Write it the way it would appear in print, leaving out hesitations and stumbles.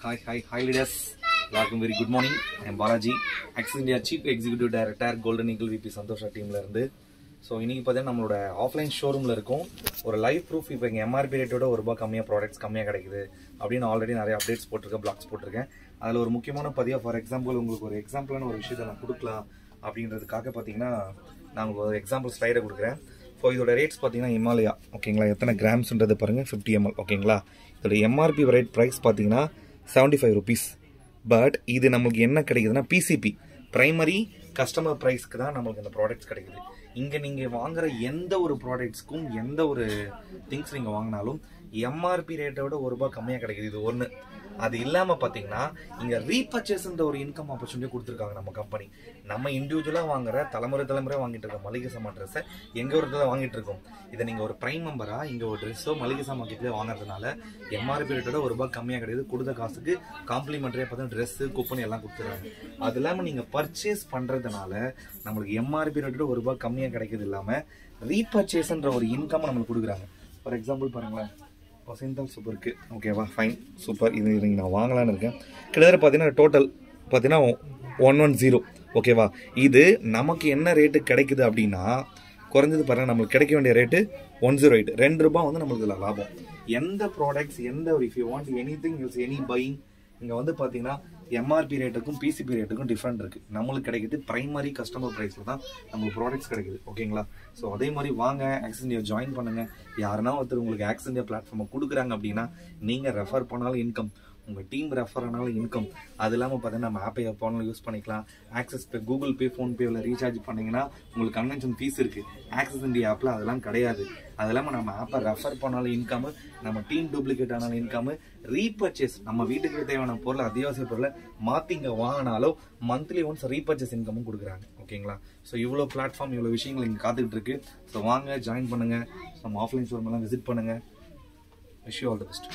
Hi leaders. Welcome, very good morning. I am Balaji, Access India Chief Executive Director, Golden Eagle VP Santosha team la irundhu. So இன்னைக்கு பார்த்தா நம்மளோட offline ஷோரூம்ல இருக்கும் ஒரு live proof இப்போ இங்கே MRP ரேட்டோட ₹1 கம்மியாக products கம்மியாக கிடைக்குது அப்படின்னு ஆல்ரெடி நிறைய அப்டேட்ஸ் போட்டிருக்கேன், பிளாக்ஸ் போட்டிருக்கேன். அதில் ஒரு முக்கியமான பதிவாக ஃபார் எக்ஸாம்பிள் உங்களுக்கு ஒரு எக்ஸாம்பிளான ஒரு விஷயத்தை நான் கொடுக்கலாம் அப்படின்றதுக்காக பார்த்தீங்கன்னா நான் உங்களுக்கு ஒரு எக்ஸாம்பிள் ஸ்லைடை கொடுக்குறேன். ஸோ இதோட ரேட்ஸ் பார்த்தீங்கன்னா இமாலயா ஓகேங்களா, எத்தனை கிராம்ஸ்ன்றது பாருங்கள் 50 ml ஓகேங்களா. இதோட எம்ஆர்பி ரேட் ப்ரைஸ் பார்த்தீங்கன்னா ₹75. பட் இது நம்மளுக்கு என்ன கிடைக்குதுன்னா பிசிபி பிரைமரி கஸ்டமர் ப்ரைஸ்க்கு தான் நம்மளுக்கு இந்த ப்ராடக்ட்ஸ் கிடைக்குது. இங்கே நீங்கள் வாங்குற எந்த ஒரு ப்ராடக்ட்ஸ்க்கும் எந்த ஒரு திங்ஸ் நீங்கள் வாங்கினாலும் எம்ஆர்பி ரேட்டை விட ₹1 கம்மியாக கிடைக்குது. இது ஒன்று. அது இல்லாமல் பார்த்தீங்கன்னா இங்கே ரீபர்ச்சேஸ்ன்ற ஒரு இன்கம் ஆப்பர்ச்சுனிட்டி கொடுத்துருக்காங்க நம்ம கம்பெனி. நம்ம இண்டிவிஜுவலாக வாங்குற தலைமுறை வாங்கிட்டு இருக்க மளிகை சாமான் ட்ரெஸ்ஸை எங்கே ஒரு இடத்துல வாங்கிட்டு இருக்கோம். இதை நீங்கள் ஒரு ப்ரைம் மெம்பராக இங்கே ஒரு ட்ரெஸ்ஸோ மளிகை சாமான் கிட்டே வாங்குறதுனால எம்ஆர்பி ரேட்டோட ₹1 கம்மியாக கிடையாது. கொடுத்த காசுக்கு காம்ப்ளிமெண்ட்ரியாக பார்த்தா ட்ரெஸ்ஸு கூப்பன் எல்லாம் கொடுத்துருக்காங்க. அது இல்லாமல் நீங்கள் பர்ச்சேஸ் பண்ணுறதுனால நம்மளுக்கு எம்ஆர்பி ரேட்டோட ₹1 கம்மியாக கிடைக்கிறது இல்லாமல் ரீபர்ச்சேஸ்ன்ற ஒரு இன்கம் நம்மளுக்கு கொடுக்குறாங்க. ஃபார் எக்ஸாம்பிள் பாருங்களேன், சிந்தால் சூப்பர் இருக்குது ஓகேவா, ஃபைன் சூப்பர். இது நீங்கள் நான் வாங்கலான்னு இருக்கேன். கிட்டத்தட்ட பார்த்தீங்கன்னா டோட்டல் பார்த்தீங்கன்னா 110 ஓகேவா. இது நமக்கு என்ன ரேட்டு கிடைக்குது அப்படின்னா குறைஞ்சது பாருங்கள், நம்மளுக்கு கிடைக்க வேண்டிய ரேட்டு 108 ₹2 வந்து நம்மளுக்கு இதில் லாபம். எந்த ப்ராடக்ட்ஸ் எந்த ஒரு if you want any thing use any buying இங்கே வந்து பார்த்தீங்கன்னா எம்ஆர்பி ரேட்டுக்கும் பிசிபி ரேட்டுக்கும் டிஃப்ரெண்ட் இருக்குது. நம்மளுக்கு கிடைக்குது ப்ரைமரி கஸ்டமர் ப்ரைஸில் தான் நம்மளுக்கு ப்ராடக்ட்ஸ் கிடைக்குது ஓகேங்களா. ஸோ அதே மாதிரி வாங்க ஆக்சஸ் இந்தியா ஜாயின் பண்ணுங்கள். யாருன்னா ஒருத்தர் உங்களுக்கு ஆக்சஸ் இந்தியா பிளாட்ஃபார்மை கொடுக்குறாங்க அப்படின்னா நீங்கள் ரெஃபர் பண்ணாலும் இன்கம், உங்கள் டீம் ரெஃபர் ஆனாலும் இன்கம். அது இல்லாமல் பார்த்தீங்கன்னா நம்ம ஆப்பை எப்போனாலும் யூஸ் பண்ணிக்கலாம். ஆக்சஸ் பே, கூகுள் பே, ஃபோன்பேவில் ரீசார்ஜ் பண்ணிங்கன்னா உங்களுக்கு கன்வென்ஷன் ஃபீஸ் இருக்குது. ஆக்சஸ் இந்தியா ஆப்பில் அதெல்லாம் கிடையாது. அது இல்லாமல் நம்ம ஆப்பை ரெஃபர் பண்ணாலும் இன்கம், நம்ம டீம் டூப்ளிகேட் ஆனாலும் இன்கம், ரீபர்ச்சேஸ் நம்ம வீட்டுக்கு தேவையான பொருள் அத்தியாவசிய பொருளை மாற்றி இங்கே வாங்கினாலும் மந்த்லி ஒன்ஸ் ரீபர்ச்சேஸ் இன்கமும் கொடுக்குறாங்க ஓகேங்களா. ஸோ இவ்வளோ பிளாட்ஃபார்ம் இவ்வளோ விஷயங்கள் இங்கே காத்துக்கிட்டு இருக்கு. ஸோ வாங்க ஜாயின் பண்ணுங்கள், நம்ம ஆஃப்லைன் ஷோரூம் எல்லாம் விசிட் பண்ணுங்கள். Wish you all the best.